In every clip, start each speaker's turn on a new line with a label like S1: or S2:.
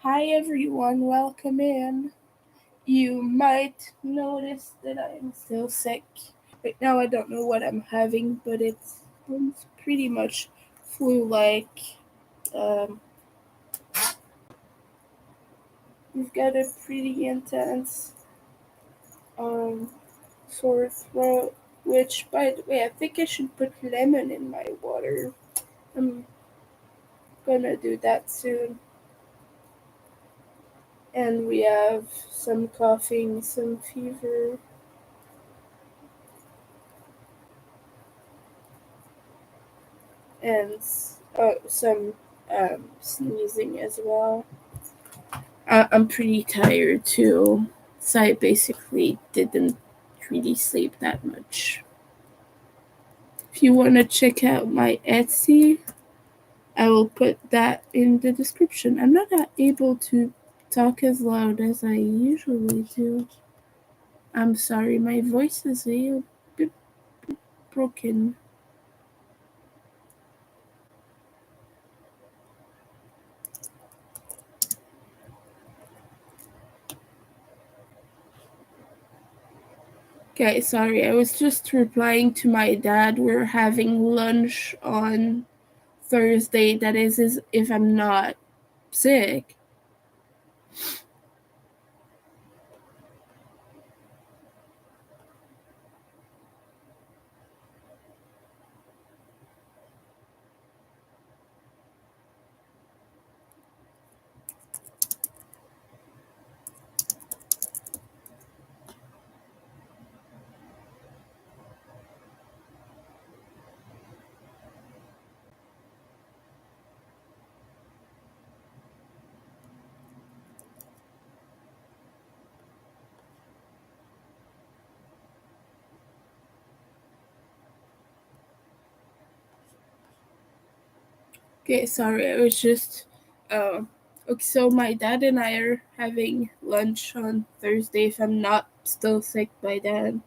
S1: Hi everyone, welcome in. You might notice that I am still sick. Right now I don't know what I'm having, but it's pretty much flu-like. Um, we've got a pretty intense um, sore throat, which, by the way, I think I should put lemon in my water. I'm gonna do that soon. And we have some coughing, some fever, and some sneezing as well. I'm pretty tired too, so I basically didn't really sleep that much. If you want to check out my Etsy, I will put that in the description. I'm not able to talk as loud as I usually do. I'm sorry, my voice is a bit broken. Okay, sorry, I was just replying to my dad. We're having lunch on Thursday. That is if I'm not sick. Okay, sorry, I was just okay, so my dad and I are having lunch on Thursday if I'm not still sick by then.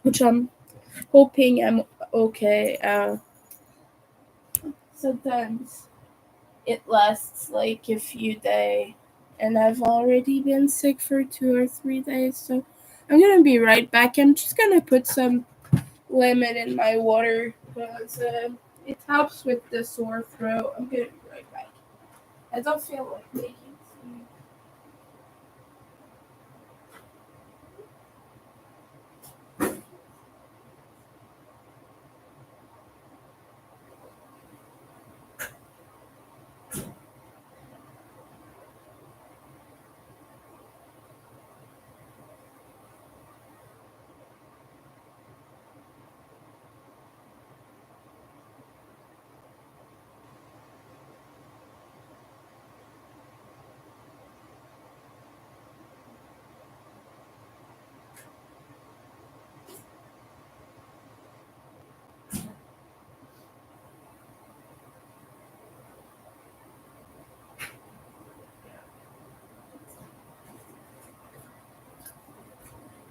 S1: Which I'm hoping I'm okay. Sometimes it lasts like a few days and I've already been sick for 2 or 3 days, so I'm gonna be right back. I'm just gonna put some lemon in my water because it helps with the sore throat. I'm gonna be right back. I don't feel like making food.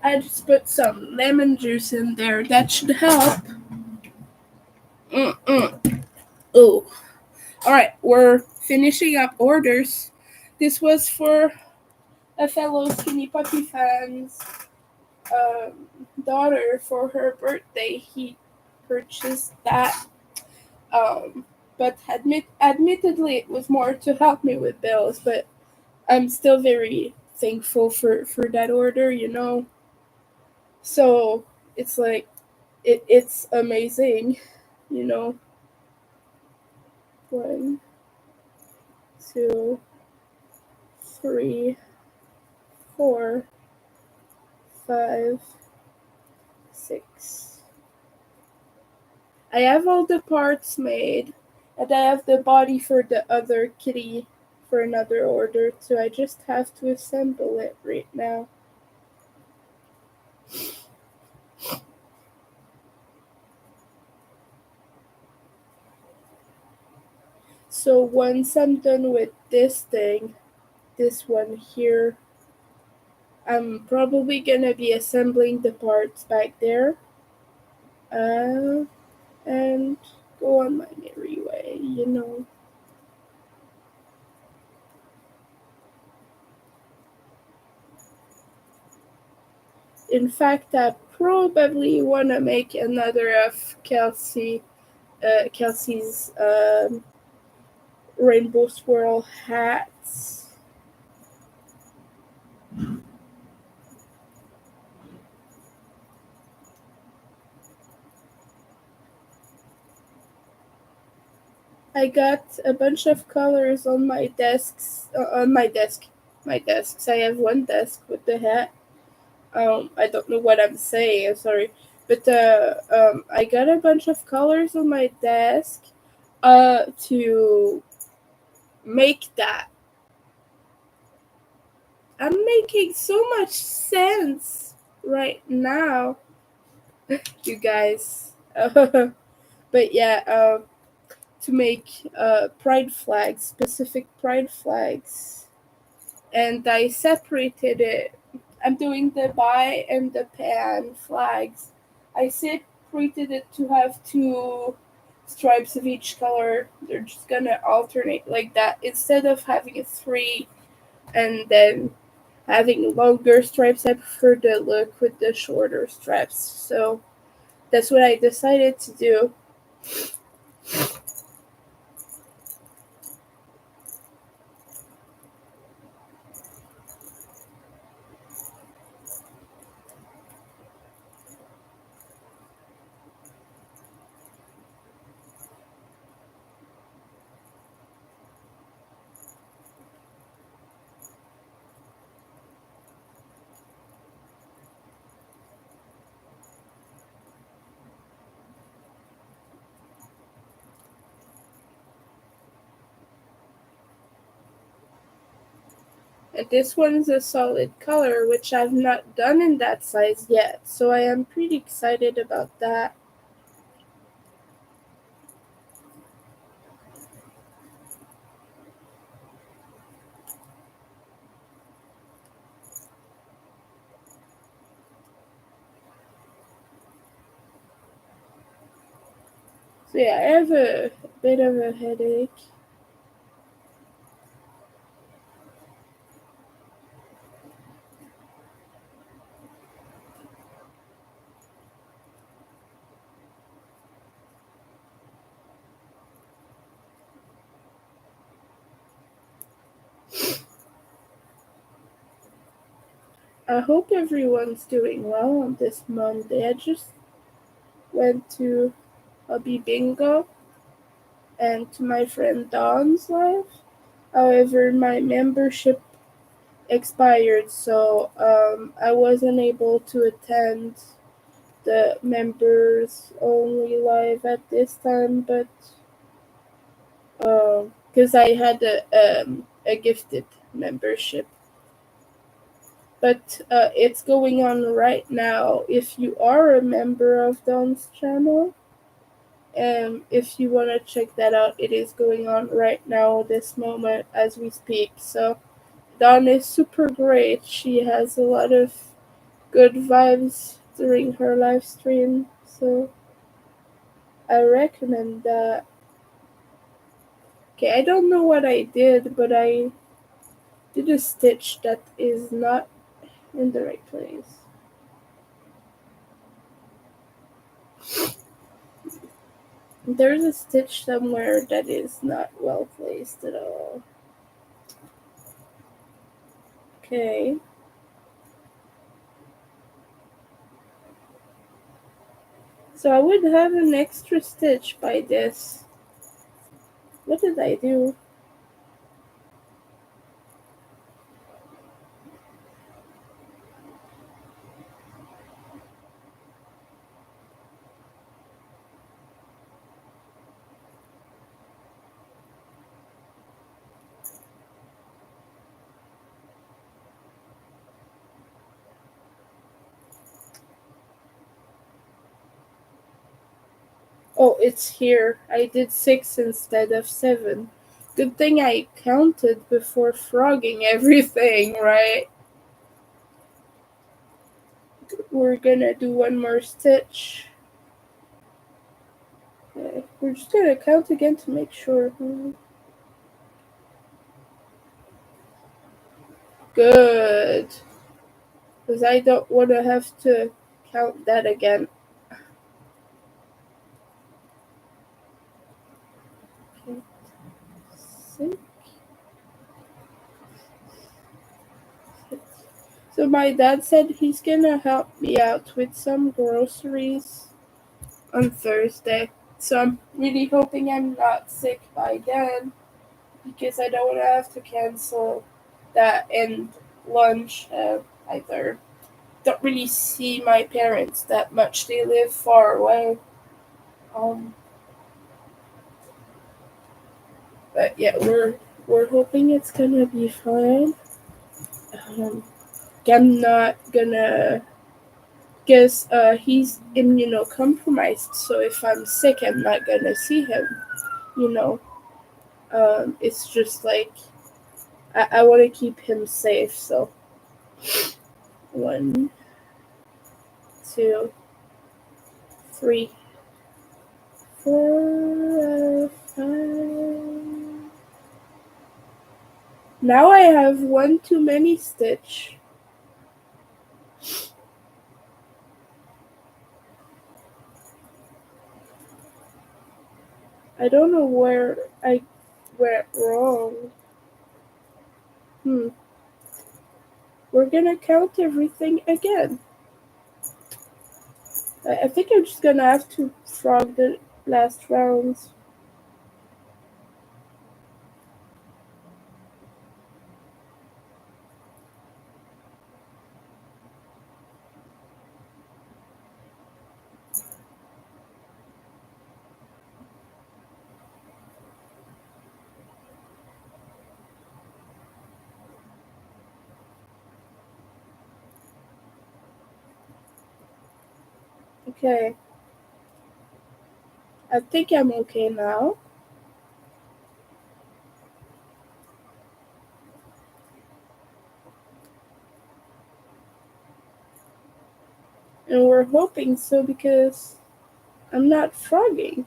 S1: I just put some lemon juice in there. That should help. Mm-mm. Oh, all right. We're finishing up orders. This was for a fellow Skinny Puppy fan's daughter for her birthday. He purchased that. Um, but admittedly, it was more to help me with bills. But I'm still very thankful for that order. So it's like it's amazing. You know, 1, 2, 3, 4, 5, 6. I have all the parts made, and I have the body for the other kitty for another order, so I just have to assemble it right now. So once I'm done with this one here, I'm probably gonna be assembling the parts back there, uh, and go on my merry way. in fact, I probably want to make another of Kelsey's rainbow swirl hats. I got a bunch of colors on my desks. My desks. I have one desk with the hat. I don't know what I'm saying. I'm sorry, but I got a bunch of colors on my desk. To make that. I'm making so much sense right now, you guys. But yeah, to make pride flags, specific pride flags, and I separated it. I'm doing the buy and the pan flags. I separated it to have two stripes of each color. They're just gonna alternate like that instead of having a three and then having longer stripes. I prefer the look with the shorter stripes. So that's what I decided to do. And this one's a solid color, which I've not done in that size yet. So I am pretty excited about that. So yeah, I have a bit of a headache. I hope everyone's doing well on this Monday. I just went to Hobby Bingo and to my friend Dawn's live. However, my membership expired, so I wasn't able to attend the members only live at this time, but because I had a gifted membership. But it's going on right now. If you are a member of Dawn's channel, if you want to check that out, it is going on right now, this moment as we speak. So Dawn is super great. She has a lot of good vibes during her live stream. So I recommend that. Okay, I don't know what I did, but I did a stitch that is not in the right place. There's a stitch somewhere that is not well placed at all. Okay. So I would have an extra stitch by this. What did I do? Oh, it's here. I did 6 instead of 7. Good thing I counted before frogging everything, right? We're gonna do one more stitch. Okay. We're just gonna count again to make sure. Good. because I don't want to have to count that again. Okay. Six. So my dad said he's gonna help me out with some groceries on Thursday. So I'm really hoping I'm not sick by then because I don't want to have to cancel that and lunch either. Don't really see my parents that much. They live far away. Um, but yeah, we're hoping it's gonna be fine. Um, I'm not gonna because he's immunocompromised. So if I'm sick, I'm not gonna see him. You know, it's just like I want to keep him safe. So 1, 2, 3, 4, 5. Now I have one too many stitch. I don't know where I went wrong. We're gonna count everything again. I think I'm just gonna have to frog the last rounds. Okay. I think I'm okay now. And we're hoping so because I'm not frogging.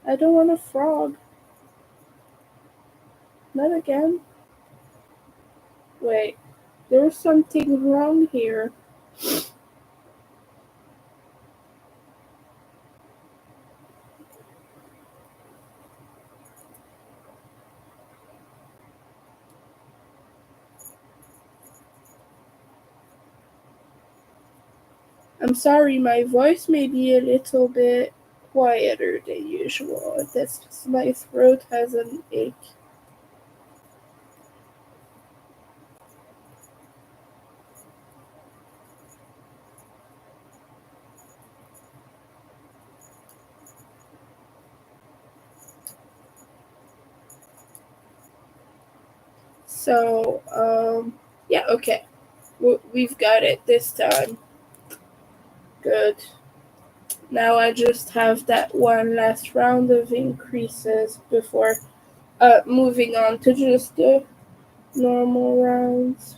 S1: I don't want to frog. Not again. Wait, there's something wrong here. I'm sorry, my voice may be a little bit quieter than usual. That's my throat has an ache. So, yeah, okay. We've got it this time. Good. Now I just have that one last round of increases before moving on to just the normal rounds.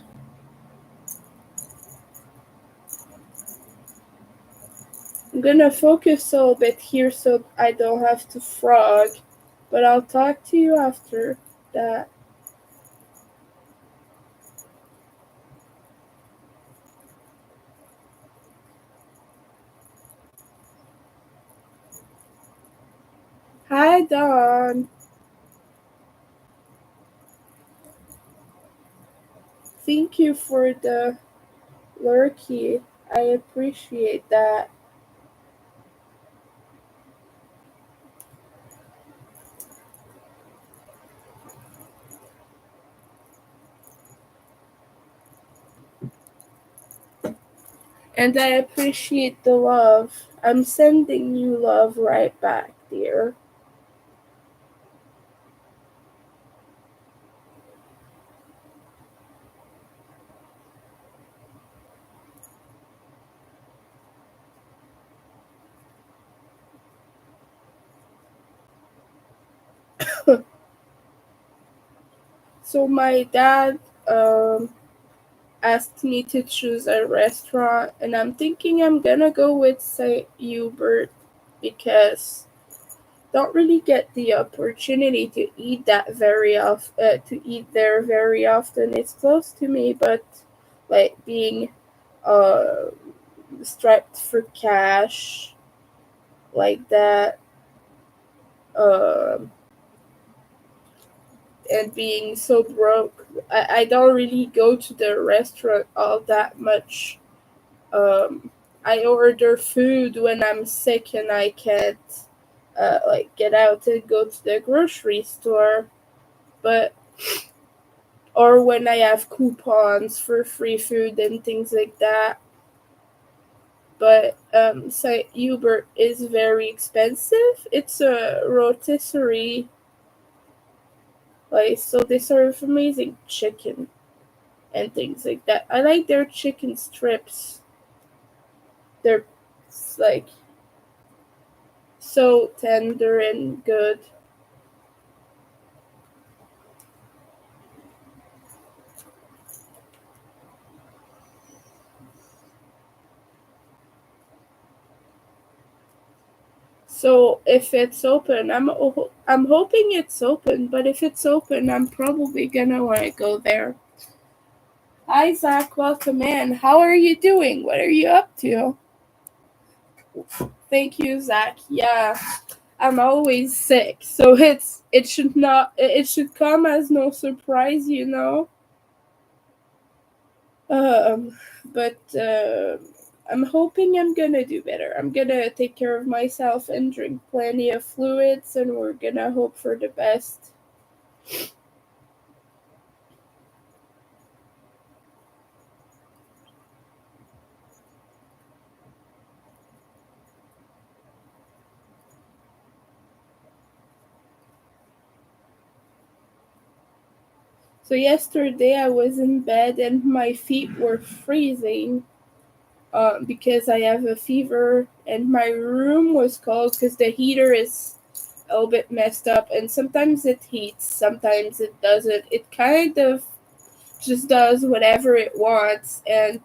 S1: I'm gonna focus a little bit here so I don't have to frog, but I'll talk to you after that. Hi, Dawn. Thank you for the lurky. I appreciate that. And I appreciate the love. I'm sending you love right back, dear. So my dad asked me to choose a restaurant, and I'm thinking I'm gonna go with St. Hubert because don't really get the opportunity to eat that very to eat there very often. It's close to me, but like being uh strapped for cash like that, um and being so broke, I don't really go to the restaurant all that much. um I order food when I'm sick and I can't like get out and go to the grocery store, but or when I have coupons for free food and things like that. But so Uber is very expensive. It's a rotisserie, like, so they serve amazing chicken and things like that. I like their chicken strips. They're like so tender and good. So if it's open, I'm hoping it's open. But if it's open, I'm probably gonna want to go there. Hi Zach, welcome in. How are you doing? What are you up to? Thank you, Zach. Yeah, I'm always sick, so it should not it should come as no surprise, you know. But I'm hoping I'm gonna do better. I'm gonna take care of myself and drink plenty of fluids, and we're gonna hope for the best. So yesterday I was in bed and my feet were freezing because I have a fever, and my room was cold because the heater is a little bit messed up, and sometimes it heats, sometimes it doesn't. It kind of just does whatever it wants, and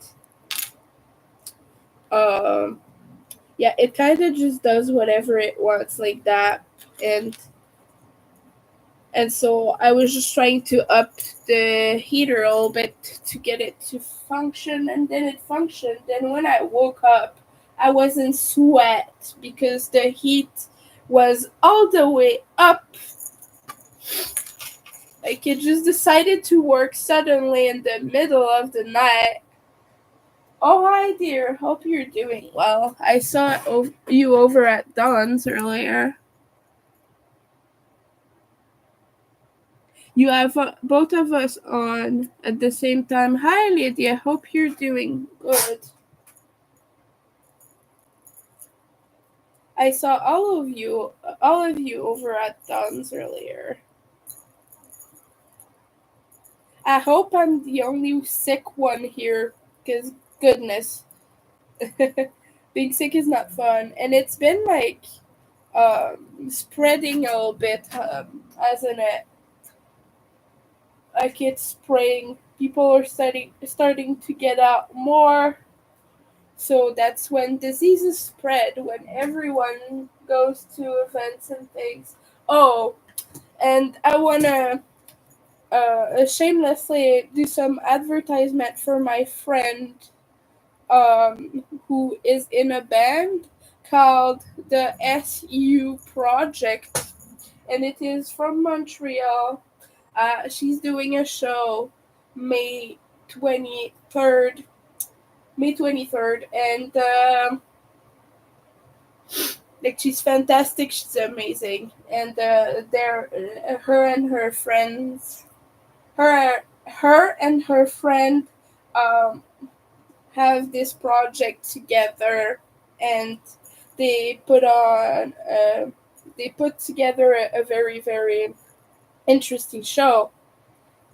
S1: um, yeah, it kind of just does whatever it wants like that, and so I was just trying to up the heater a little bit to get it to function, and then it functioned. And when I woke up, I was in sweat because the heat was all the way up. Like it just decided to work suddenly in the middle of the night. Oh, hi, dear. Hope you're doing well. I saw you over at Dawn's earlier. You have both of us on at the same time. Hi, Lydia. Hope you're doing good. I saw all of you over at Dawn's earlier. I hope I'm the only sick one here, because goodness, being sick is not fun, and it's been like spreading a little bit, hasn't it? Like it's spraying. People are starting to get out more. So that's when diseases spread, when everyone goes to events and things. Oh, and I want to shamelessly do some advertisement for my friend who is in a band called the SU Project, and it is from Montreal. She's doing a show May 23rd, May 23rd, and like she's fantastic, she's amazing, and they're her and her friends, her and her friend um have this project together, and they put on they put together a very very interesting show.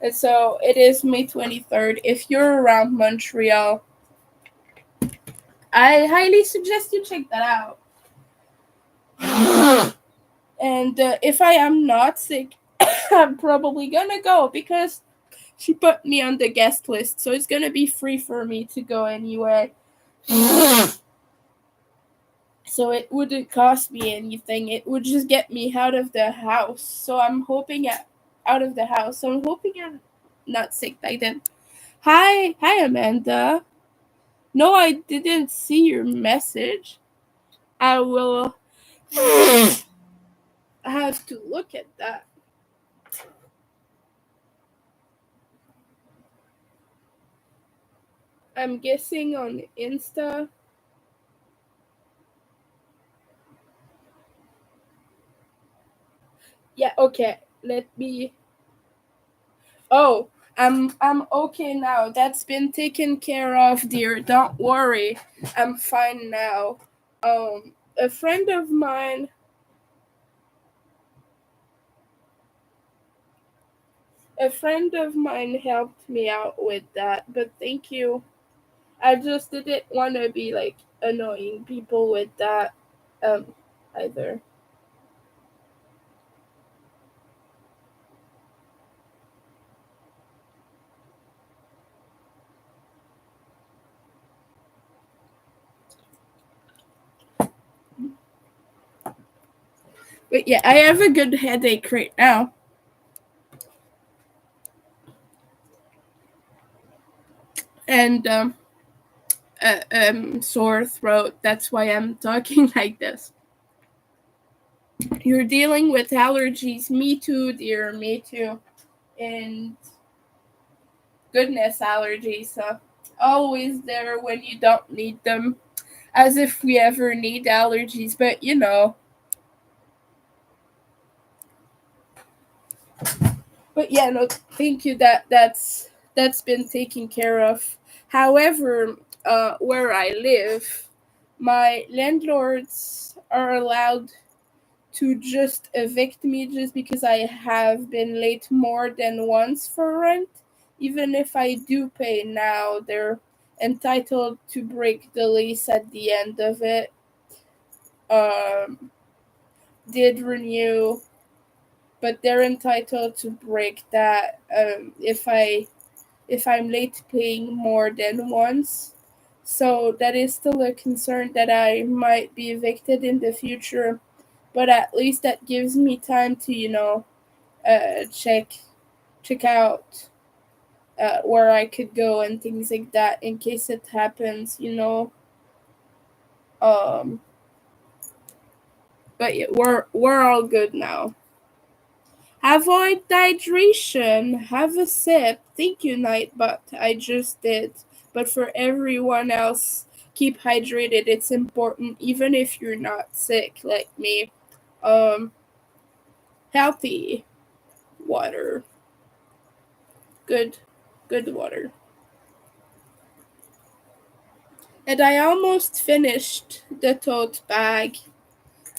S1: And so it is May 23rd. If you're around Montreal, I highly suggest you check that out. And if I am not sick, I'm probably gonna go because she put me on the guest list, so it's gonna be free for me to go anyway. So it wouldn't cost me anything. It would just get me out of the house. So I'm hoping out of the house. So I'm hoping I'm not sick by then. Hi, Amanda. No, I didn't see your message. I will have to look at that. I'm guessing on Insta. Yeah, okay. Let me. Oh, I'm okay now. That's been taken care of, dear. Don't worry. I'm fine now. A friend of mine helped me out with that, but thank you. I just didn't want to be like annoying people with that um either. But yeah, I have a good headache right now. And sore throat. That's why I'm talking like this. You're dealing with allergies. Me too, dear. Me too. And goodness, allergies. Always there when you don't need them. As if we ever need allergies. But you know. But yeah, no, thank you. That's been taken care of. However, where I live, my landlords are allowed to just evict me just because I have been late more than once for rent. Even if I do pay now, they're entitled to break the lease at the end of it. Um, did renew, but they're entitled to break that if I'm late paying more than once. So that is still a concern that I might be evicted in the future, but at least that gives me time to check out where I could go and things like that in case it happens. Um, but yeah, we're all good now. Avoid dehydration. Have a sip. Thank you, Nightbot. I just did. But for everyone else, keep hydrated. It's important, even if you're not sick like me. Um, Healthy water. Good, good water. And I almost finished the tote bag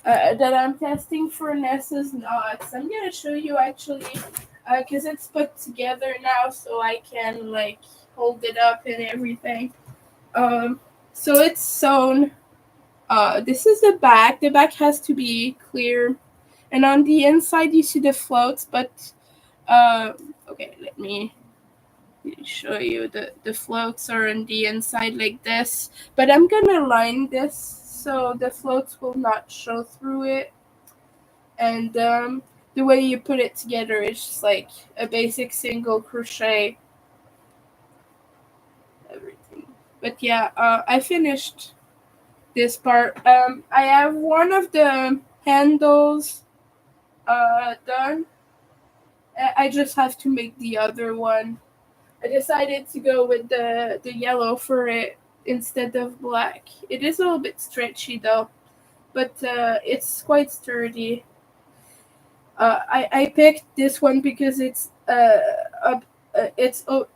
S1: that I'm testing for Nessa's knots. I'm gonna show you actually, because it's put together now, so I can like hold it up and everything. Um, so it's sewn. This is the back. The back has to be clear, and on the inside you see the floats. But okay, let me show you the floats are on the inside like this. But I'm gonna line this so the floats will not show through it. And the way you put it together is just like a basic single crochet everything. But yeah, I finished this part. I have one of the handles done. I just have to make the other one. I decided to go with the yellow for it instead of black. It is a little bit stretchy though, but it's quite sturdy. I picked this one because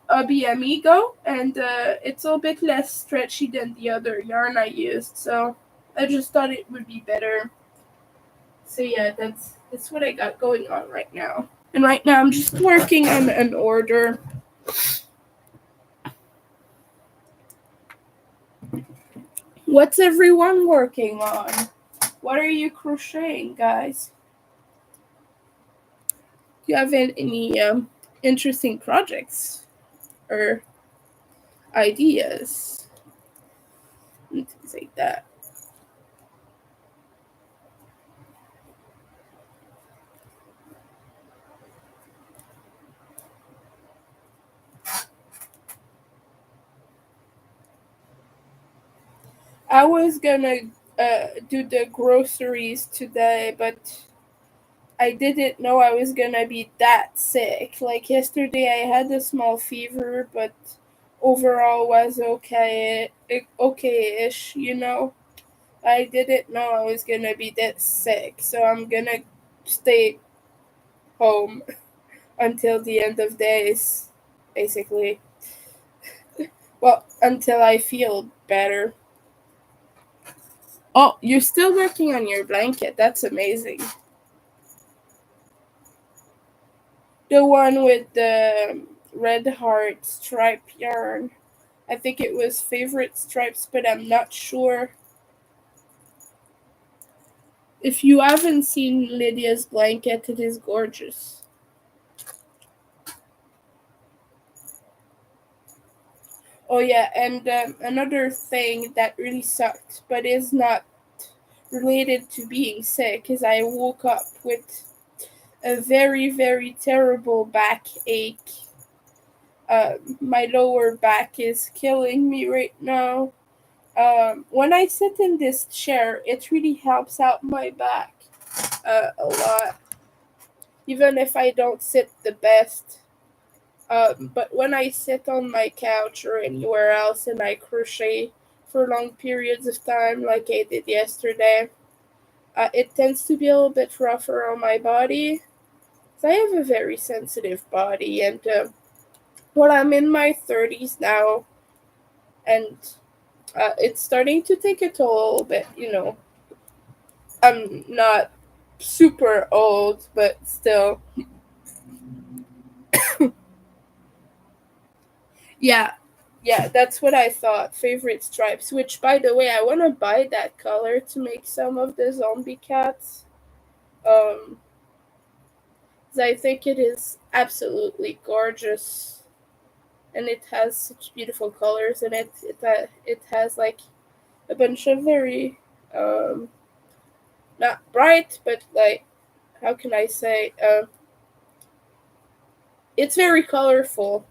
S1: Obi Amigo, and it's a little bit less stretchy than the other yarn I used. So I just thought it would be better. So yeah, that's what I got going on right now. And right now I'm just working on an order. What's everyone working on? What are you crocheting, guys? Do you have any interesting projects or ideas and things like that? I was gonna do the groceries today, but I didn't know I was gonna be that sick. Like yesterday, I had a small fever, but overall was okay-ish. I didn't know I was gonna be that sick, so I'm gonna stay home until the end of days, basically. Well, until I feel better. Oh, you're still working on your blanket. That's amazing. The one with the red heart stripe yarn. I think it was favorite stripes, but I'm not sure. If you haven't seen Lydia's blanket, it is gorgeous. Oh yeah, and another thing that really sucked, but is not related to being sick, is I woke up with a very, very terrible backache. My lower back is killing me right now. When I sit in this chair, it really helps out my back a lot, even if I don't sit the best. But when I sit on my couch or anywhere else and I crochet for long periods of time, like I did yesterday, it tends to be a little bit rougher on my body. So I have a very sensitive body, and well, I'm in my 30s now, and it's starting to take a toll a little bit. I'm not super old, but still. Yeah, yeah, that's what I thought. Favorite stripes, which, by the way, I want to buy that color to make some of the zombie cats. Um, 'Cause I think it is absolutely gorgeous, and it has such beautiful colors in it. It has like a bunch of very not bright, but like how can I say? It's very colorful.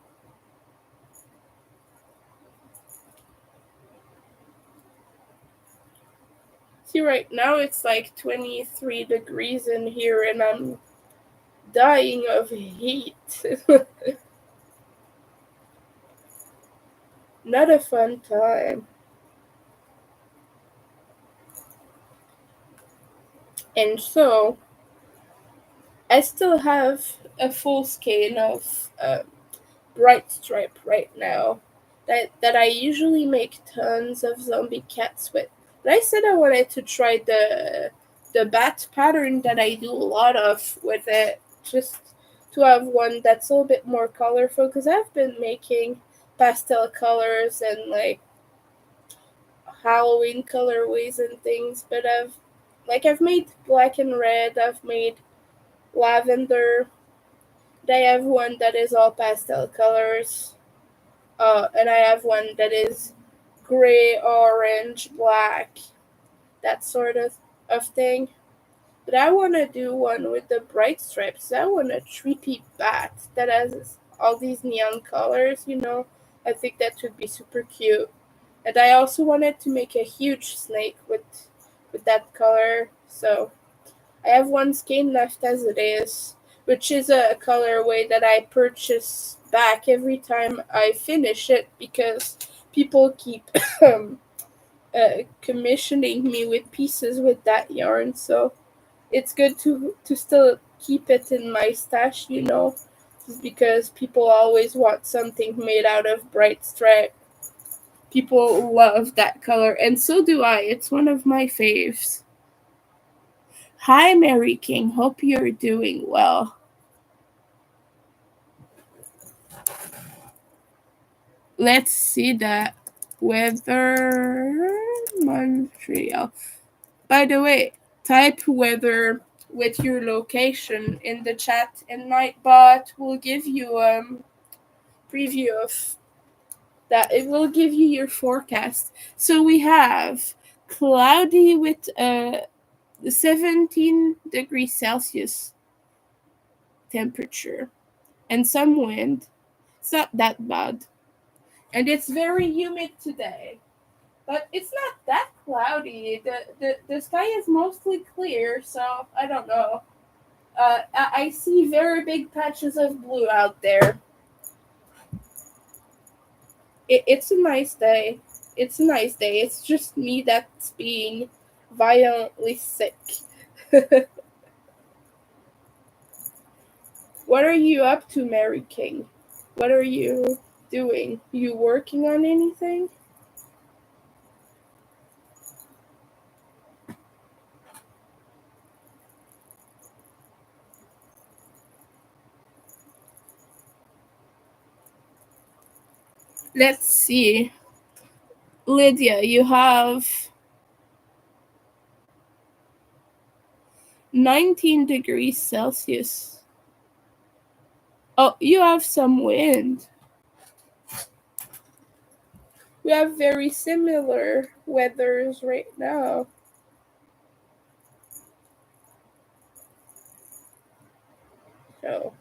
S1: See, right now it's like 23 degrees in here, and I'm dying of heat. Not a fun time. And so, I still have a full skein of bright stripe right now that I usually make tons of zombie cats with. But I said I wanted to try the bat pattern that I do a lot of with it, just to have one that's a little bit more colorful, because I've been making pastel colors and like Halloween colorways and things, but I've made black and red, I've made lavender. I have one that is all pastel colors. And I have one that is gray, orange, black, that sort of thing. But I want to do one with the bright stripes. I want a trippy bat that has all these neon colors. I think that would be super cute. And I also wanted to make a huge snake with that color. So I have one skein left as it is, which is a colorway that I purchase back every time I finish it because people keep commissioning me with pieces with that yarn. So it's good to still keep it in my stash, just because people always want something made out of bright stripe. People love that color, and so do I. It's one of my faves. Hi, Mary King. Hope you're doing well. Let's see the weather. Montreal. By the way, type weather with your location in the chat, and Nightbot will give you preview of that. It will give you your forecast. So we have cloudy with 17 degrees Celsius temperature and some wind. It's not that bad. And it's very humid today. but it's not that cloudy. The sky is mostly clear, so I don't know. I see very big patches of blue out there. It's a nice day. It's a nice day. It's just me that's being violently sick. What are you up to, Mary King? What are you doing? You working on anything? Let's see. Lydia, you have 19 degrees Celsius. Oh, you have some wind. We have very similar weathers right now. So,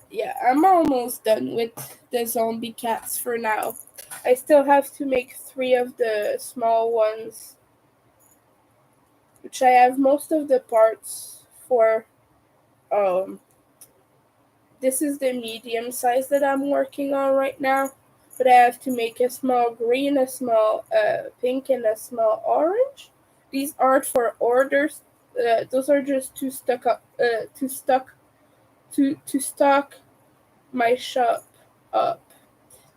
S1: yeah, I'm almost done with the zombie cats for now. I still have to make 3 of the small ones, which I have most of the parts for. Um, this is the medium size that I'm working on right now, but I have to make a small green, a small pink, and a small orange. These aren't for orders. Those are just to stock my shop up,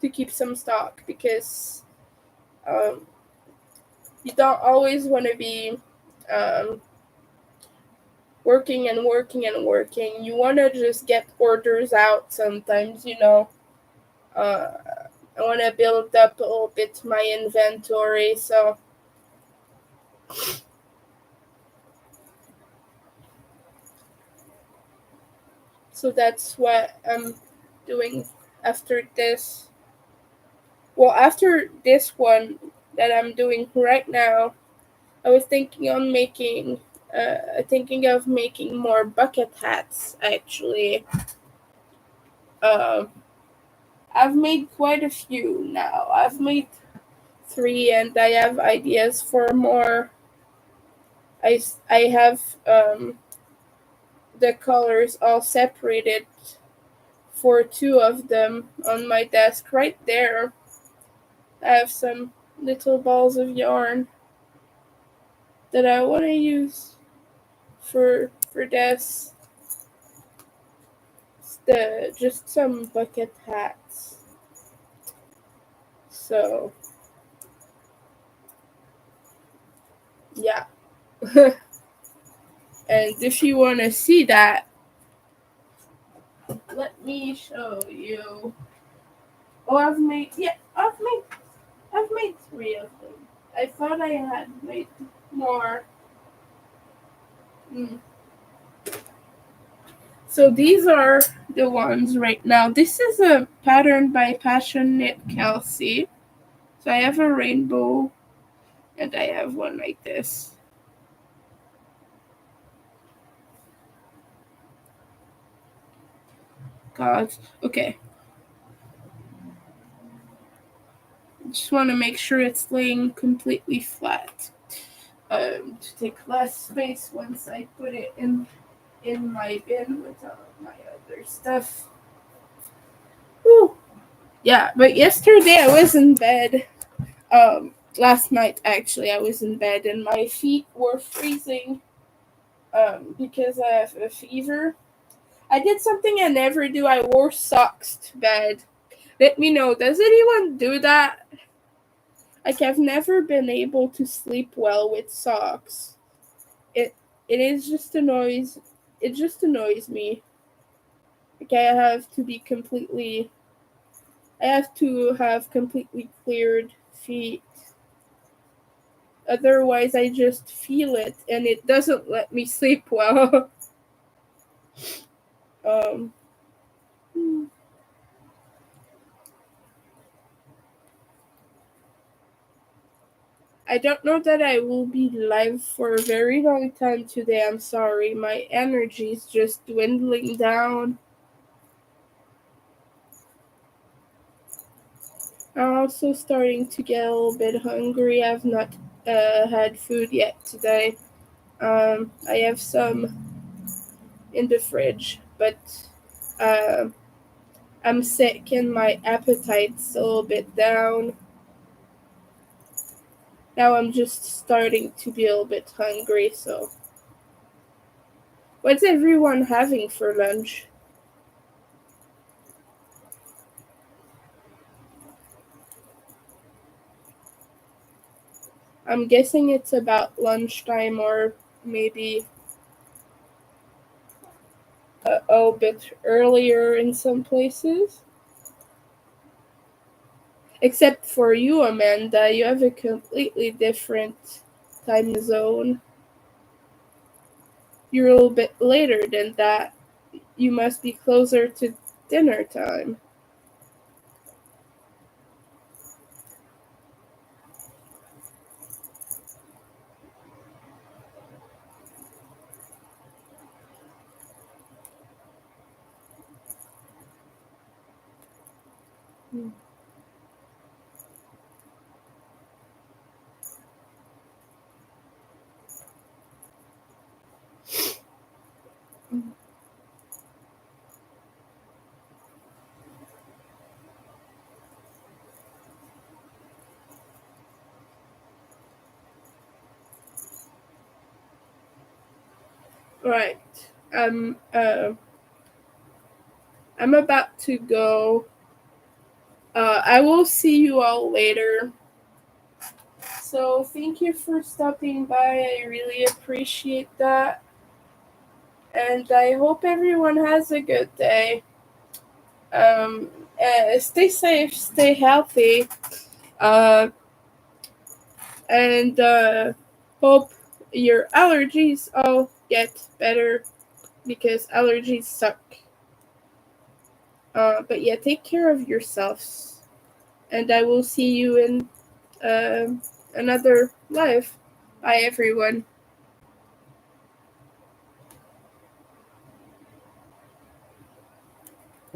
S1: to keep some stock, because um, you don't always want to be um, working and working and working. You want to just get orders out sometimes, you know. Uh, I want to build up a little bit my inventory, so that's what I'm doing after this. Well, after this one that I'm doing right now, I was thinking of making more bucket hats. Actually, uh, I've made quite a few now. I've made 3, and I have ideas for more. I have the colors all separated for 2 of them on my desk right there. I have some little balls of yarn that I want to use for this. The just some bucket hats. So yeah. And if you want to see that, let me show you. Oh, I've made 3 of them. I thought I had made more. Mm. So these are the ones right now. This is a pattern by Passionate Kelsey. So I have a rainbow, and I have one like this. God, okay. Just want to make sure it's laying completely flat. To take less space once I put it in my bin with all of my other stuff. Whew. Yeah, but yesterday I was in bed. Last night actually I was in bed and my feet were freezing. Because I have a fever. I did something I never do. I wore socks to bed. Let me know. Does anyone do that? Like, I've never been able to sleep well with socks. It it is just annoys. It just annoys me. Like, I have to have completely cleared feet. Otherwise, I just feel it, and it doesn't let me sleep well. um. hmm. I don't know that I will be live for a very long time today. I'm sorry. My energy is just dwindling down. I'm also starting to get a little bit hungry. I've not had food yet today. I have some in the fridge, but uh, I'm sick and my appetite's a little bit down. Now I'm just starting to be a little bit hungry, so. What's everyone having for lunch? I'm guessing it's about lunchtime or maybe a bit earlier in some places. Except for you, Amanda, you have a completely different time zone. You're a little bit later than that. You must be closer to dinner time. Right. Um. Uh, I'm about to go. I will see you all later. So thank you for stopping by. I really appreciate that. And I hope everyone has a good day. Um, Stay safe, stay healthy, uh, and hope your allergies all get better because allergies suck. But yeah, take care of yourselves, and I will see you in another live. Bye, everyone.